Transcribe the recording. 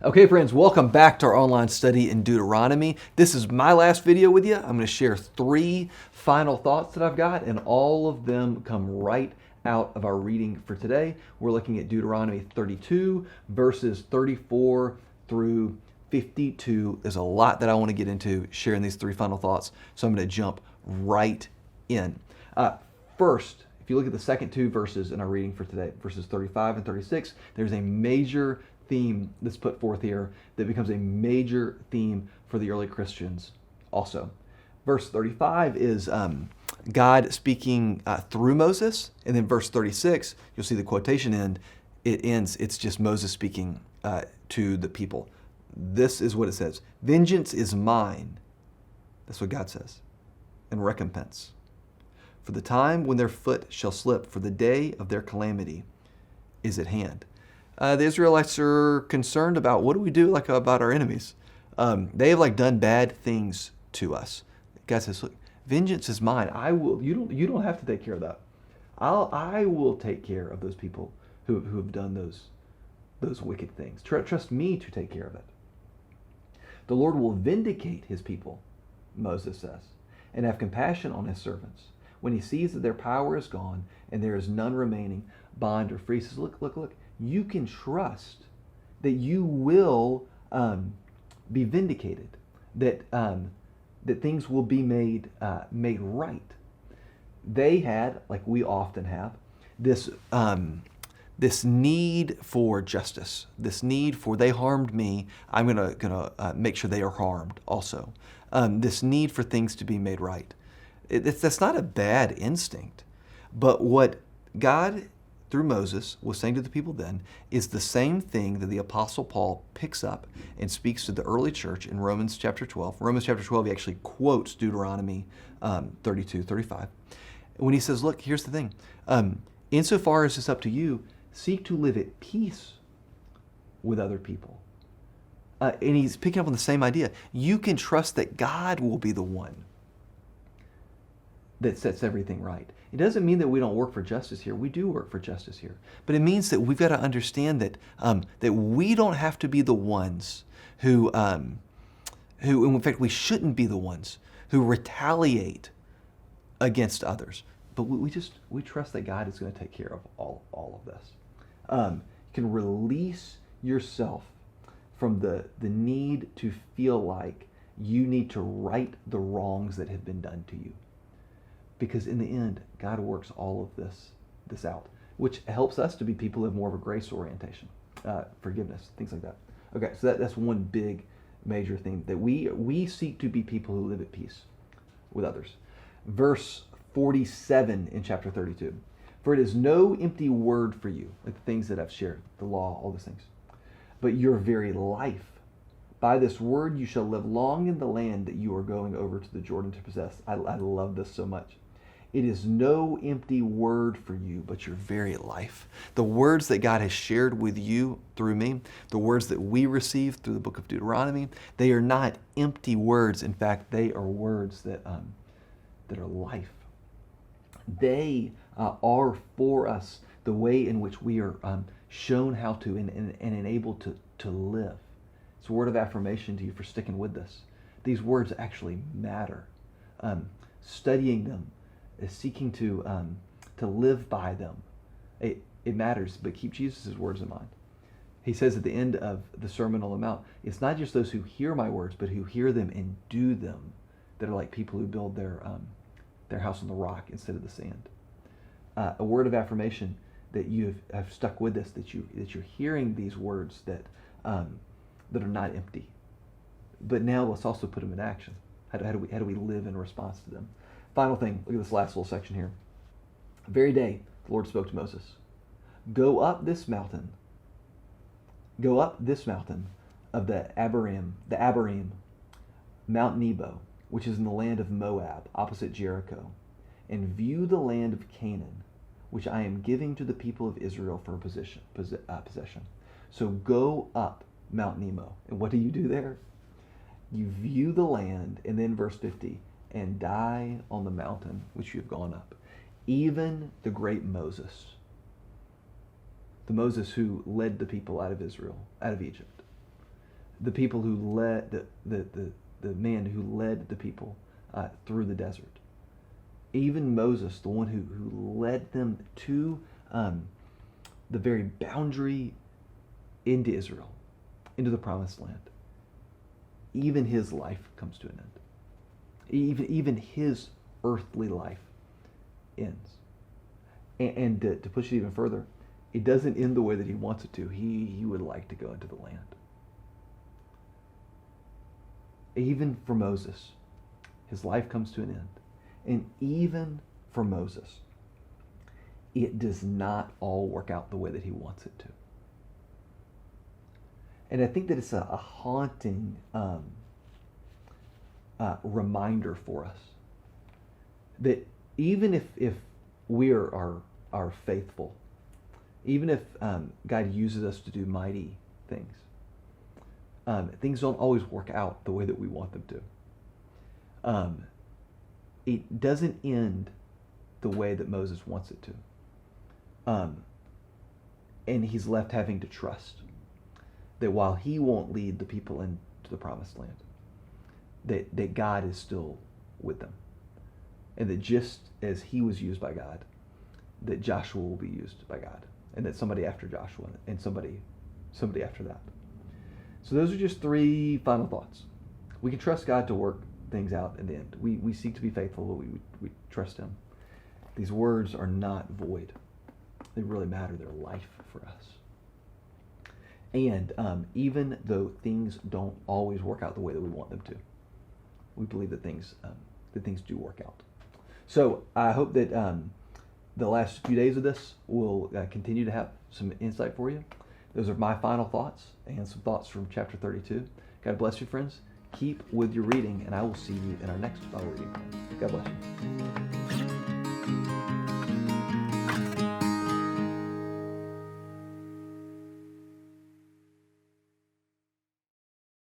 Okay, friends, welcome back to our online study in Deuteronomy. This is my last video with you. I'm going to share 3 final thoughts that I've got, and all of them come right out of our reading for today. We're looking at Deuteronomy 32, verses 34 through 52. There's a lot that I want to get into sharing these 3 final thoughts, so I'm going to jump right in. First, if you look at the second 2 verses in our reading for today, verses 35 and 36, there's a major theme that's put forth here that becomes a major theme for the early Christians also. Verse 35 is God speaking through Moses, and then verse 36, you'll see the quotation end, it's just Moses speaking to the people. This is what it says: "Vengeance is mine," that's what God says, "and recompense. For the time when their foot shall slip, for the day of their calamity is at hand." The Israelites are concerned about what do we do about our enemies. They have done bad things to us. God says, "Look, vengeance is mine. I will. You don't have to take care of that. I will take care of those people who have done those wicked things. Trust me to take care of it. The Lord will vindicate his people," Moses says, "and have compassion on his servants when he sees that their power is gone and there is none remaining, bond or free." He says, look. You can trust that you will be vindicated, that things will be made right. They had, like we often have, this need for justice, this need for, they harmed me, I'm gonna make sure they are harmed also. This need for things to be made right. That's not a bad instinct, but what God through Moses was saying to the people then is the same thing that the Apostle Paul picks up and speaks to the early church in Romans chapter 12. Romans chapter 12, he actually quotes Deuteronomy 32, 35. When he says, look, here's the thing. Insofar as it's up to you, seek to live at peace with other people. And he's picking up on the same idea. You can trust that God will be the one that sets everything right. It doesn't mean that we don't work for justice here. We do work for justice here. But it means that we've got to understand that that we don't have to be the ones who, in fact, we shouldn't be the ones who retaliate against others. But we trust that God is going to take care of all of this. You can release yourself from the need to feel like you need to right the wrongs that have been done to you. Because in the end, God works all of this out, which helps us to be people who have more of a grace orientation, forgiveness, things like that. Okay, so that's one big major thing, that we seek to be people who live at peace with others. Verse 47 in chapter 32. "For it is no empty word for you," like the things that I've shared, the law, all those things, "but your very life. By this word you shall live long in the land that you are going over to the Jordan to possess." I love this so much. It is no empty word for you, but your very life. The words that God has shared with you through me, the words that we receive through the book of Deuteronomy, they are not empty words. In fact, they are words that are life. They are for us the way in which we are shown how to and enabled to live. It's a word of affirmation to you for sticking with this. These words actually matter. Studying them, seeking to live by them, it matters. But keep Jesus' words in mind. He says at the end of the Sermon on the Mount, it's not just those who hear my words, but who hear them and do them that are like people who build their house on the rock instead of the sand. A word of affirmation that you have stuck with this, that you're hearing these words that are not empty. But now let's also put them in action. How do we live in response to them? Final thing, look at this last little section here. The very day the Lord spoke to Moses, Go up this mountain of the Abarim, Mount Nebo, which is in the land of Moab, opposite Jericho, and view the land of Canaan, which I am giving to the people of Israel for possession. So go up Mount Nebo. And what do you do there? You view the land, and then verse 50, and die on the mountain which you have gone up. Even the great Moses, the Moses who led the people out of Egypt, the people who led the man who led the people through the desert. Even Moses, the one who led them to the very boundary into Israel, into the promised land. Even his life comes to an end. Even his earthly life ends. And to push it even further, it doesn't end the way that he wants it to. He would like to go into the land. Even for Moses, his life comes to an end. And even for Moses, it does not all work out the way that he wants it to. And I think that it's a haunting reminder for us that even if we are faithful, even if God uses us to do mighty things, things don't always work out the way that we want them to. It doesn't end the way that Moses wants it to. And he's left having to trust that while he won't lead the people into the promised land, that God is still with them. And that just as he was used by God, that Joshua will be used by God. And that somebody after Joshua and somebody after that. So those are just 3 final thoughts. We can trust God to work things out in the end. We seek to be faithful, but we trust him. These words are not void. They really matter. They're life for us. And even though things don't always work out the way that we want them to, we believe that things do work out. So I hope that the last few days of this will continue to have some insight for you. Those are my final thoughts and some thoughts from chapter 32. God bless you, friends. Keep with your reading, and I will see you in our next Bible reading. God bless you.